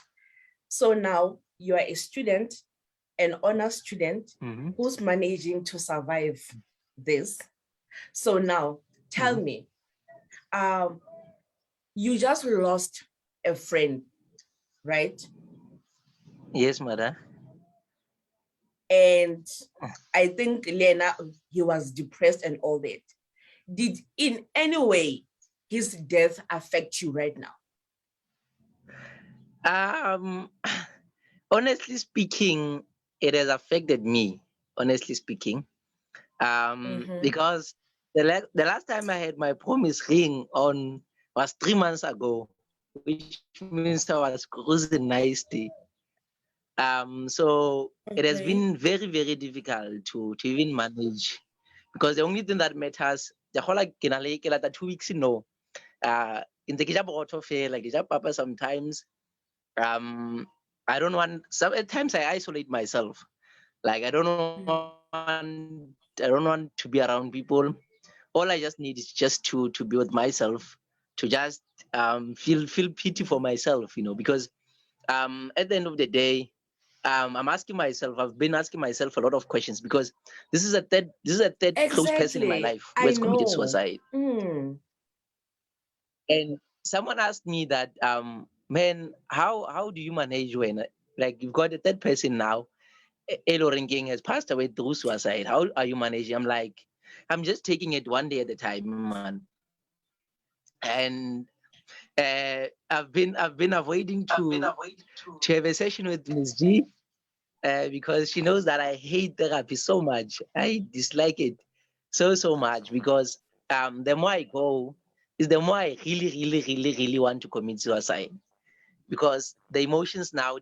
So now you are a student, an honor student, who's managing to survive this. So now tell me, you just lost a friend, right? Yes, mother. And I think Lena, he was depressed and all that. Did in any way his death affect you right now? Honestly speaking, it has affected me, honestly speaking. Because the last time I had my promise ring on was 3 months ago, which means I was cruising nicely. So it has been very, very difficult to even manage, because the only thing that matters, the whole like 2 weeks in in the like papa sometimes. I don't want, at times I isolate myself. Like I don't want to be around people. All I just need is just to be with myself, to just feel pity for myself, because at the end of the day, I've been asking myself a lot of questions, because this is a third close person in my life who has committed suicide. And someone asked me that, man, how do you manage when, like, you've got a third person now, Elo Ringing has passed away through suicide? How are you managing? I'm like, I'm just taking it one day at a time, man. And I've been avoiding to have a session with Ms. G, because she knows that I hate therapy so much. I dislike it so much, because the more I go, is the more I really want to commit suicide, because the emotions now,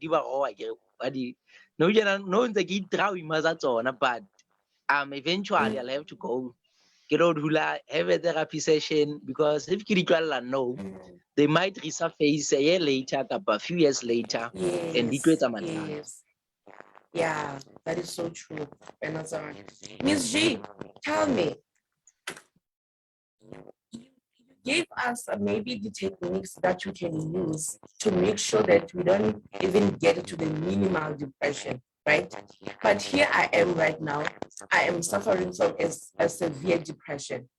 but eventually I'll have to go have a therapy session, because if no, they might resurface a year later, a few years later, and Yes. Yeah, that is so true. Miss G, tell me, give us maybe the techniques that we can use to make sure that we don't even get to the minimal depression, right? But here I am right now. I am suffering from a severe depression.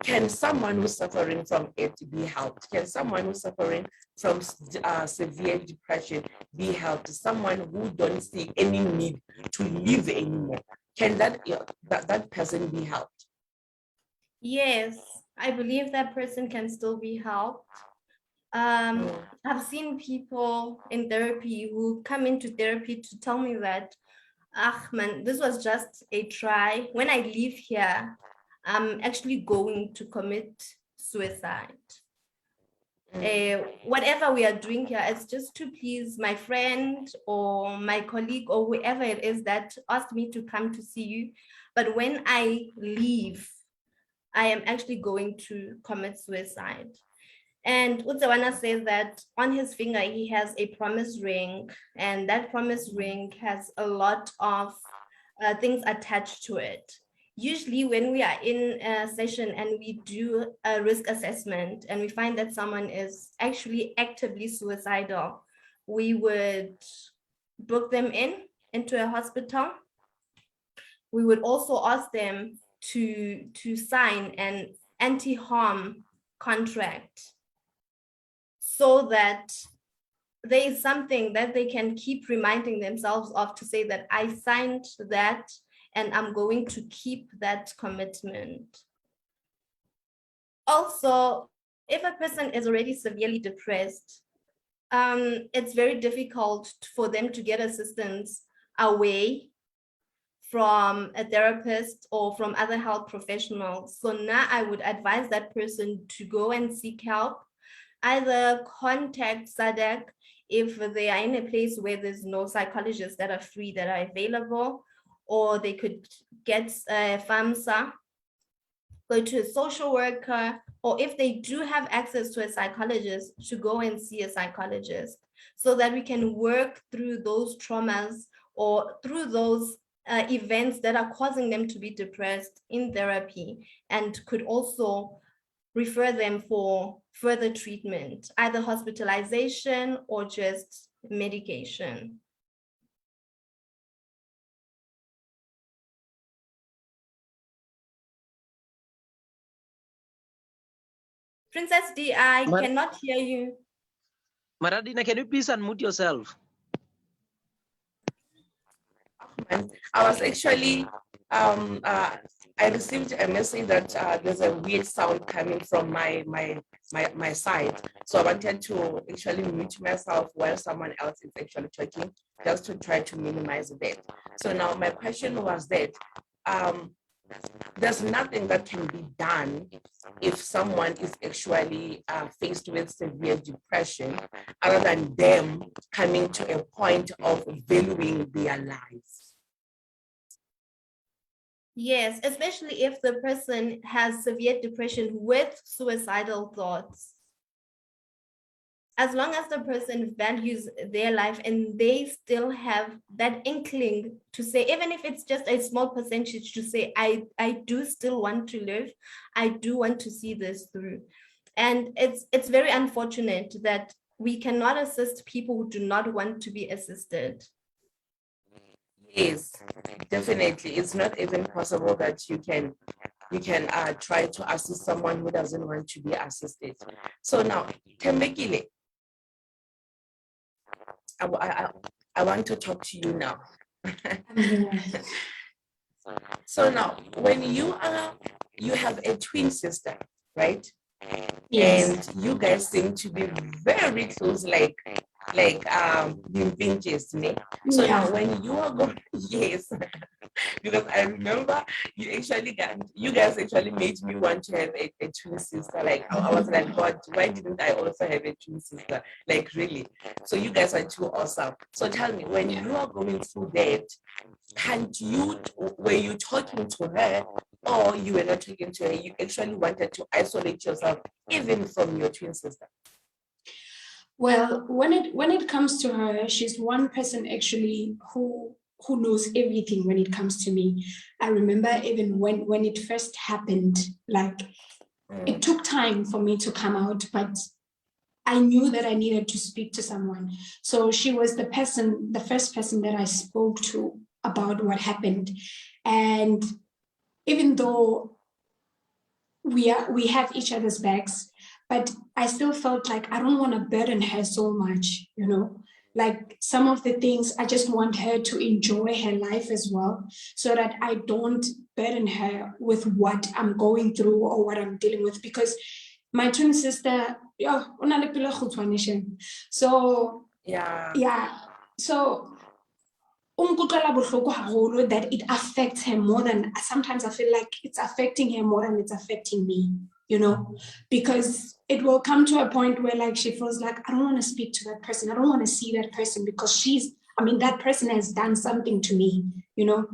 Can someone who's suffering from it be helped? Can someone who's suffering from severe depression be helped? Someone who don't see any need to live anymore, can that person be helped? Yes, I believe that person can still be helped. I've seen people in therapy who come into therapy to tell me that, man, this was just a try. When I leave here, I'm actually going to commit suicide. Whatever we are doing here is just to please my friend or my colleague or whoever it is that asked me to come to see you. But when I leave, I am actually going to commit suicide. And Utsawana says that on his finger, he has a promise ring, and that promise ring has a lot of things attached to it. Usually when we are in a session and we do a risk assessment and we find that someone is actually actively suicidal, we would book them into a hospital. We would also ask them to sign an anti-harm contract so that there is something that they can keep reminding themselves of, to say that I signed that and I'm going to keep that commitment. Also, if a person is already severely depressed, it's very difficult for them to get assistance away from a therapist or from other health professionals. So now I would advise that person to go and seek help, either contact SADC if they are in a place where there's no psychologists that are free, that are available, or they could get a FAMSA, go to a social worker, or if they do have access to a psychologist, to go and see a psychologist, so that we can work through those traumas or through those events that are causing them to be depressed in therapy, and could also refer them for further treatment, either hospitalization or just medication. Princess D, I cannot hear you. Maradina, can you please unmute yourself? I was actually, I received a message that there's a weird sound coming from my side. So I wanted to actually mute myself while someone else is actually talking, just to try to minimize that. So now my question was that there's nothing that can be done if someone is actually faced with severe depression, other than them coming to a point of valuing their lives. Yes, especially if the person has severe depression with suicidal thoughts. As long as the person values their life and they still have that inkling to say, even if it's just a small percentage, to say, I do still want to live, I do want to see this through. And it's very unfortunate that we cannot assist people who do not want to be assisted. Yes, definitely. It's not even possible that you can try to assist someone who doesn't want to be assisted. So now, Tembekile, I want to talk to you now. So now, when you have a twin sister, right? Yes. And you guys seem to be very close, like binges, ne? So Yeah. now when you are going, yes, because I remember you guys actually made me want to have a twin sister. Like I was like, God, why didn't I also have a twin sister? Like really. So you guys are too awesome. So tell me, when you are going through that, were you talking to her, or you were not talking to her? You actually wanted to isolate yourself even from your twin sister? Well, when it comes to her, she's one person actually who knows everything when it comes to me. I remember even when it first happened, like it took time for me to come out, but I knew that I needed to speak to someone. So she was the first person that I spoke to about what happened. And even though we have each other's backs, but I still felt like I don't want to burden her so much, you know, like some of the things I just want her to enjoy her life as well, so that I don't burden her with what I'm going through or what I'm dealing with, because my twin sister, so yeah, so that it affects her more than, sometimes I feel like it's affecting her more than it's affecting me, you know, because it will come to a point where like she feels like, I don't want to speak to that person, I don't want to see that person, because that person has done something to me, you know.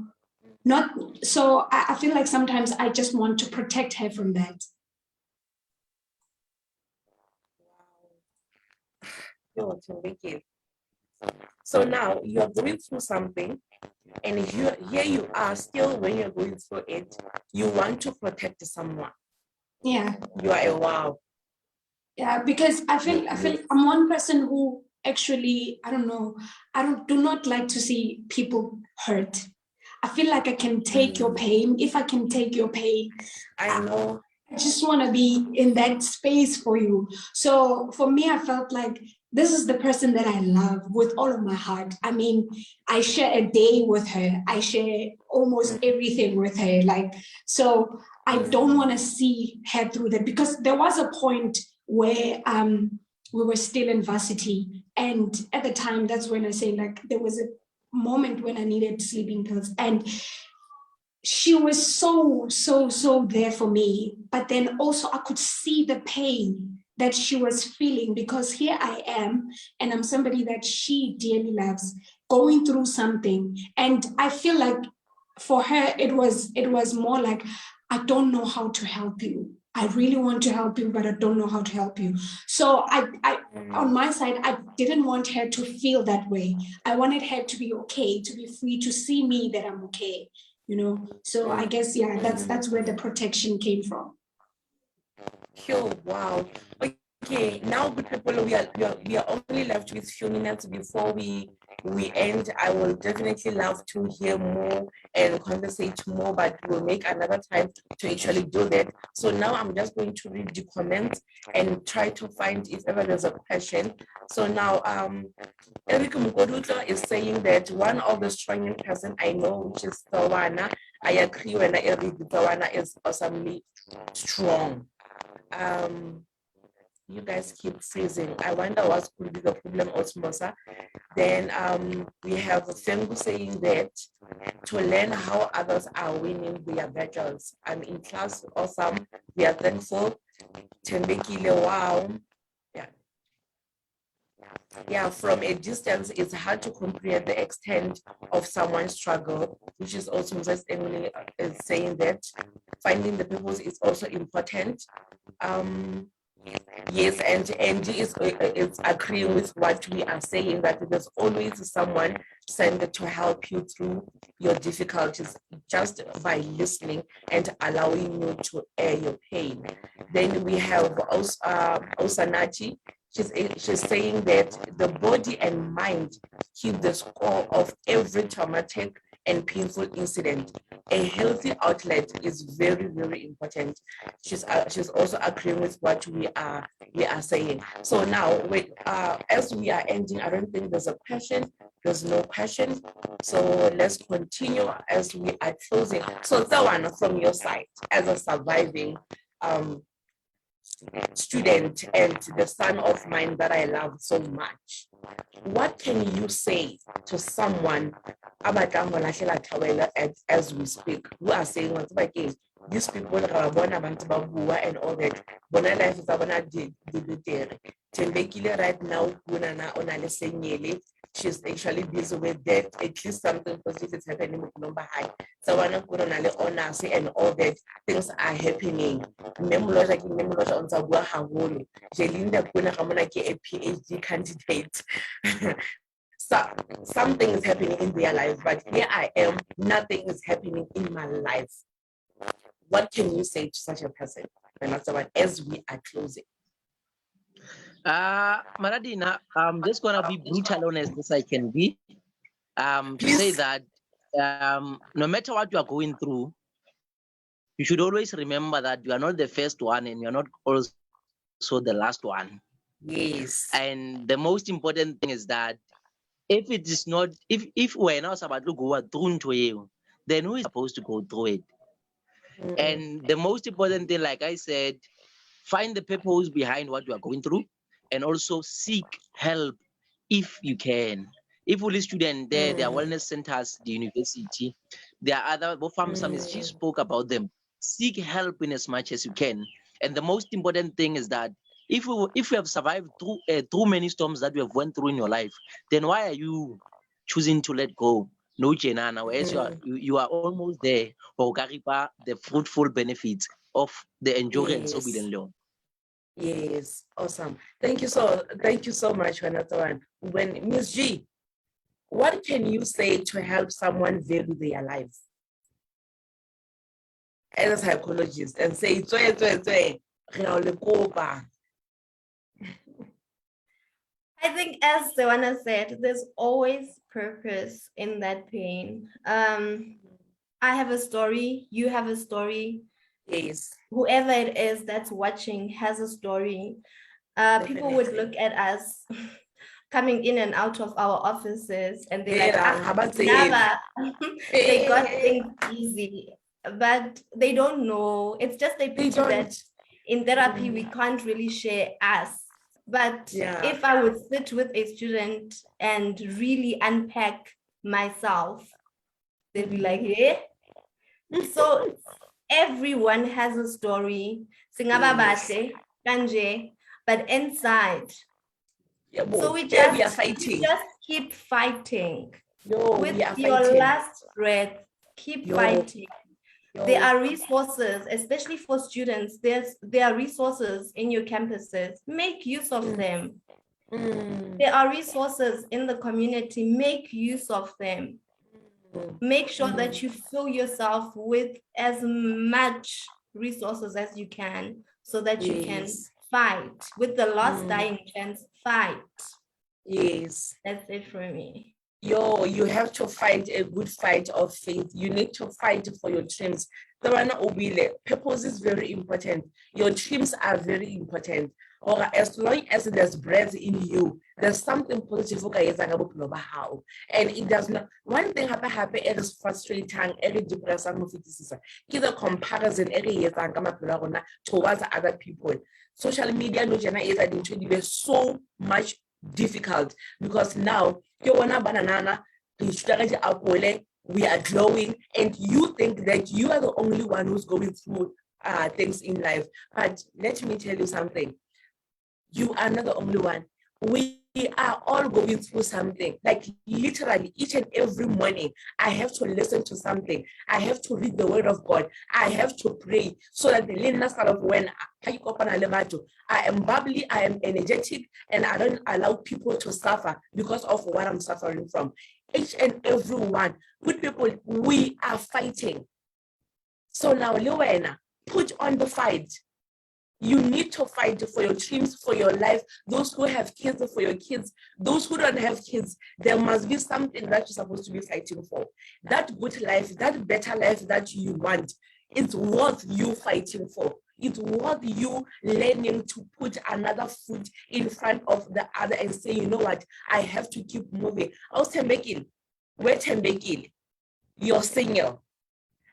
Not so I feel like sometimes I just want to protect her from that. So now you're going through something, and here you are still, when you're going through it, you want to protect someone. Yeah. You are a wow. Yeah, because I feel I'm one person who actually, I don't know, do not like to see people hurt. I feel like I can take your pain. If I can take your pain, I know. I just want to be in that space for you. So for me, I felt like this is the person that I love with all of my heart. I mean, I share a day with her. I share almost everything with her. Like, so I don't want to see her through that, because there was a point where we were still in varsity. And at the time, that's when I say, like, there was a moment when I needed sleeping pills. And she was so there for me. But then also I could see the pain that she was feeling, because here I am, and I'm somebody that she dearly loves, going through something. And I feel like for her, it was more like, I don't know how to help you. I really want to help you, but I don't know how to help you. So I on my side, I didn't want her to feel that way. I wanted her to be okay, to be free, to see me that I'm okay. You know, so I guess, yeah, that's where the protection came from. Oh, wow. Okay, now good people, we are only left with few minutes before we end. I will definitely love to hear more and conversate more, but we'll make another time to actually do that. So now I'm just going to read the comments and try to find if ever there's a question. So now Eric Mukoduto is saying that one of the strongest person I know, which is Tawana. I agree when I read Tawana is awesomely strong. You guys keep freezing. I wonder what could be the problem, Osmosa. Then we have Fengu saying that to learn how others are winning their battles. I'm in class, awesome. We are thankful. Tembekile, wow. Yeah, from a distance, it's hard to comprehend the extent of someone's struggle, which is also just Emily is saying that finding the purpose is also important. Yes, and Angie is agreeing with what we are saying, that there's always someone sent to help you through your difficulties just by listening and allowing you to air your pain. Then we have Osanati. She's saying that the body and mind keep the score of every traumatic and painful incident. A healthy outlet is very, very important. She's also agreeing with what we are saying. So now, as we are ending, I don't think there's a question. There's no question. So let's continue as we are closing. So Tawana, from your side, as a surviving student and the son of mine that I love so much, what can you say to someone as we speak, who are saying these people and all that, bona life is right now, she's actually busy with that, at least something positive is happening with number high. So one of honors and all that things are happening. A PhD candidate. So something is happening in their life, but here I am, nothing is happening in my life. What can you say to such a person? And that's what, as we are closing. Maradina, I'm just gonna be brutal honest as I can be. To say that no matter what you are going through, you should always remember that you are not the first one and you're not also the last one. Yes. And the most important thing is that if it is not, if we're not about to go through to you, then who is supposed to go through it? And the most important thing, like I said, find the purpose behind what you are going through, and also seek help if you can. If only student there, there are wellness centers, the university, there are other pharmacists, she spoke about them. Seek help in as much as you can. And the most important thing is that if you have survived through many storms that you have went through in your life, then why are you choosing to let go? No, Jenana, whereas you are almost there for the fruitful benefits of the endurance of Bidenlo. Yes, awesome. Thank you so much, Wanatawan. When Ms. G, what can you say to help someone value their life as a psychologist and say, I think, as Joanna said, there's always purpose in that pain. I have a story, you have a story. Yes. Whoever it is that's watching has a story. People would look at us coming in and out of our offices and they're like, never. They got things easy, but they don't know. It's just a pity that in therapy we can't really share us. But if I would sit with a student and really unpack myself, they'd be like, yeah. So everyone has a story. Singaba bahle, kanje, but inside. So we just keep fighting. With your last breath, keep fighting. There are resources, especially for students. There are resources in your campuses. Make use of them. There are resources in the community. Make use of them. Make sure that you fill yourself with as much resources as you can so that you can fight. With the last dying chance, fight. Yes. That's it for me. You have to fight a good fight of faith. You need to fight for your dreams. Purpose is very important. Your dreams are very important. Or as long as there's breath in you, there's something positive. And it does not. One thing happen, it is frustrating, every depressing, the comparison towards other people. Social media is so much difficult because now we are glowing and you think that you are the only one who's going through things in life. But let me tell you something. You are not the only one. We are all going through something. Like literally each and every morning, I have to listen to something. I have to read the word of God. I have to pray so that the learners of when I am bubbly, I am energetic, and I don't allow people to suffer because of what I'm suffering from. Each and every one, good people, we are fighting. So now, Luena, put on the fight. You need to fight for your dreams, for your life. Those who have kids, for your kids. Those who don't have kids, there must be something that you're supposed to be fighting for. That good life, that better life that you want, it's worth you fighting for. It's worth you learning to put another foot in front of the other and say, you know what, I have to keep moving. You're single.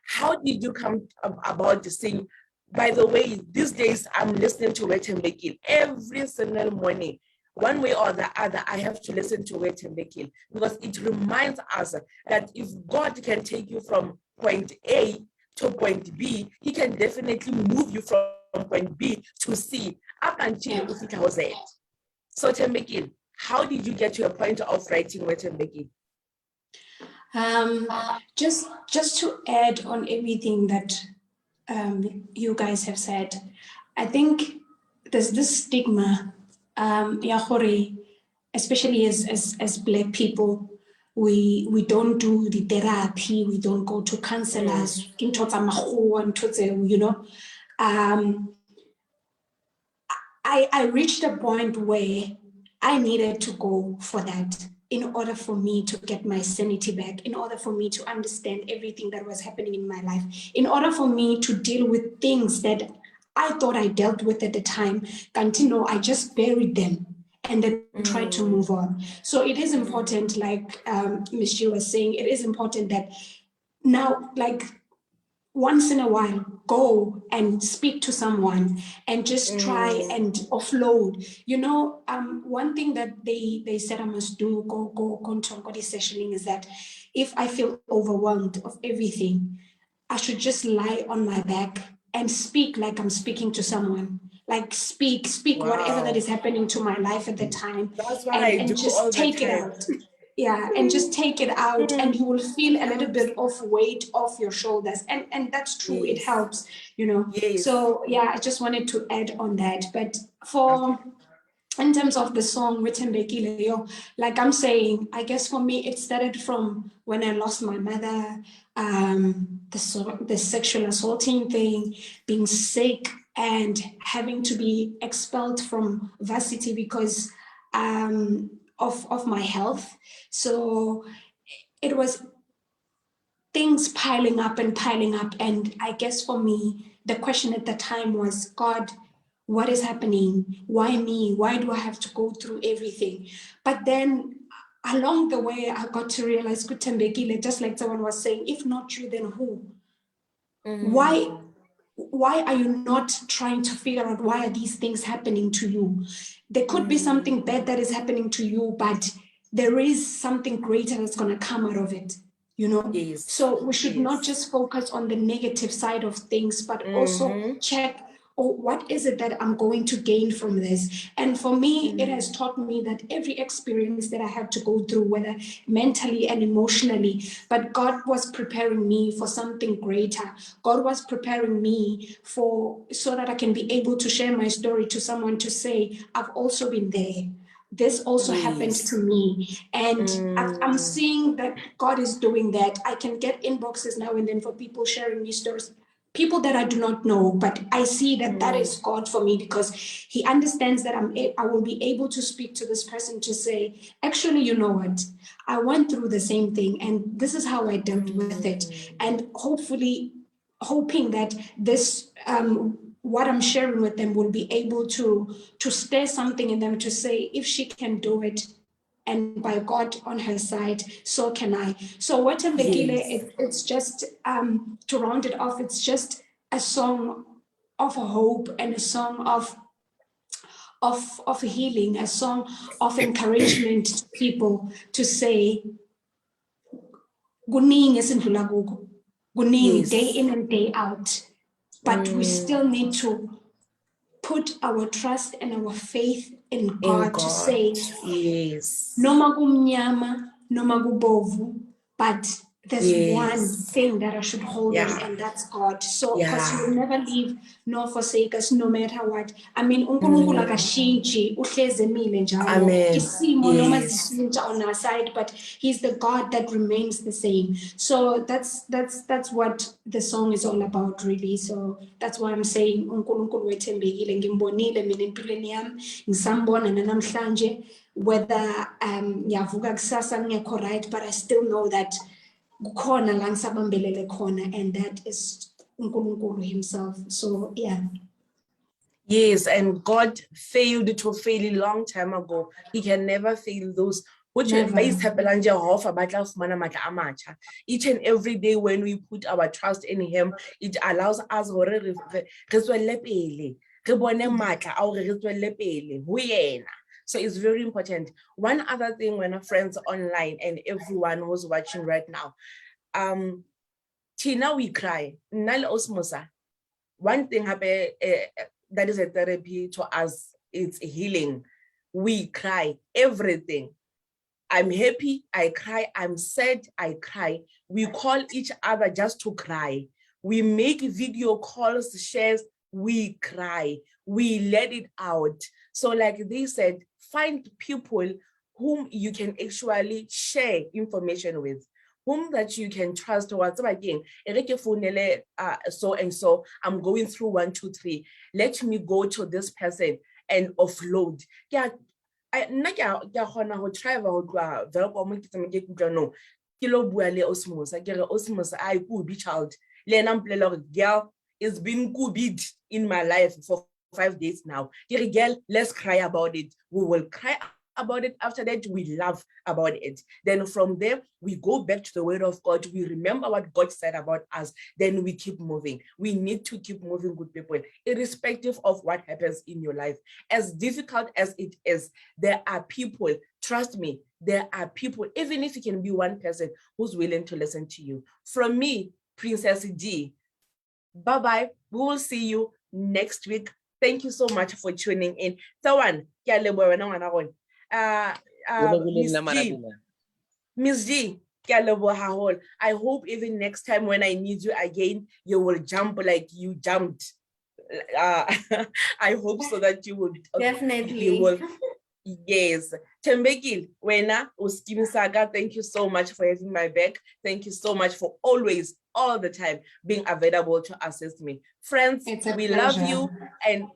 How did you come about the sing? By the way, these days I'm listening to Wetembekile every single morning. One way or the other, I have to listen to Wetembekile because it reminds us that if God can take you from point A to point B, he can definitely move you from point B to C up until Ufika Z. So Tembekile, how did you get to a point of writing Wetembekile? Just to add on everything that you guys have said, I think there's this stigma, especially as Black people, we don't do the therapy, we don't go to counselors, you know. I reached a point where I needed to go for that in order for me to get my sanity back, in order for me to understand everything that was happening in my life, in order for me to deal with things that I thought I dealt with at the time. Continue, I just buried them and then tried to move on. So it is important, like Ms. Jill was saying, it is important that now, like, once in a while, go and speak to someone and just try and offload. You know, one thing that they said I must do, go this sessioning, is that if I feel overwhelmed of everything, I should just lie on my back and speak like I'm speaking to someone. Like speak whatever that is happening to my life at the time. That's what I do just all take the time. it out. Yeah, and just take it out and you will feel a little bit of weight off your shoulders. And that's true, it helps, you know. So yeah, I just wanted to add on that. But in terms of the song Wetembekile, like I'm saying, I guess for me it started from when I lost my mother, the sexual assaulting thing, being sick and having to be expelled from varsity because of my health. So it was things piling up and piling up. And I guess for me, the question at the time was, God, what is happening? Why me? Why do I have to go through everything? But then along the way, I got to realize, just like someone was saying, if not you, then who? Why are you not trying to figure out why are these things happening to you? There could be something bad that is happening to you, but there is something greater that's going to come out of it, you know? Yes. So we should not just focus on the negative side of things, but also check, oh, what is it that I'm going to gain from this? And for me, it has taught me that every experience that I have to go through, whether mentally and emotionally, but God was preparing me for something greater. God was preparing me so that I can be able to share my story to someone to say, I've also been there. This also happened to me. And I'm seeing that God is doing that. I can get inboxes now and then for people sharing me stories, people that I do not know, but I see that that is God for me, because he understands that I will be able to speak to this person to say, actually, you know what? I went through the same thing and this is how I dealt with it. And hopefully, hoping that this, what I'm sharing with them will be able to stir something in them to say, if she can do it, and by God on her side, so can I. So what it's just, to round it off, it's just a song of hope and a song of healing, a song of encouragement to people to say, kuningi esindlula kuko, kuningi day in and day out, but we still need to put our trust and our faith in God to say, noma kumnyama, noma kubovu, but there's one thing that I should hold on, and that's God. So, because He will never leave nor forsake us, no matter what. I mean, uNkulunkulu akashintshi, uhlezi emile njalo. Isimo noma zishintsha on our side, but He's the God that remains the same. So that's what the song is all about, really. So that's why I'm saying uNkulunkulu wethembekile, ngimbonile mina empilweni yami, ngisambona nanamhlanje. Whether ngiyavuka kusasa ngekho right, but I still know that kukhona la ngisabambelele khona, and that is uNkulunkulu himself. So yeah. Yes, and God failed to fail a long time ago. He can never fail those. Each and every day when we put our trust in Him, it allows us so it's very important. One other thing, when our friends online and everyone who's watching right now, Tina, we cry. One thing happen, that is a therapy to us, it's healing. We cry, everything. I'm happy, I cry. I'm sad, I cry. We call each other just to cry. We make video calls, shares, we cry. We let it out. So like they said, find people whom you can actually share information with, whom that you can trust. What's again, so and so, I'm going through 1, 2, 3. Let me go to this person and offload. Yeah, I travel child. Girl, it's been good in my life for 5 days now. Girl, let's cry about it. We will cry about it. After that, we laugh about it. Then from there, we go back to the word of God. We remember what God said about us. Then we keep moving. We need to keep moving, good people, irrespective of what happens in your life. As difficult as it is, there are people, trust me, there are people, even if it can be one person who's willing to listen to you. From me, Princess D, bye-bye. We will see you next week. Thank you so much for tuning in. Miss G, I hope even next time when I need you again, you will jump like you jumped. I hope so that you will. Definitely. You will. Yes. Tembekile, Wena, Uskimi Saga, thank you so much for having my back. Thank you so much for always, all the time, being available to assist me. Friends, we love you and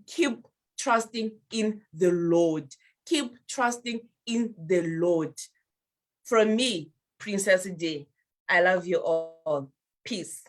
keep trusting in the Lord. keep trusting in the Lord. From me, Princess Day, I love you all. Peace.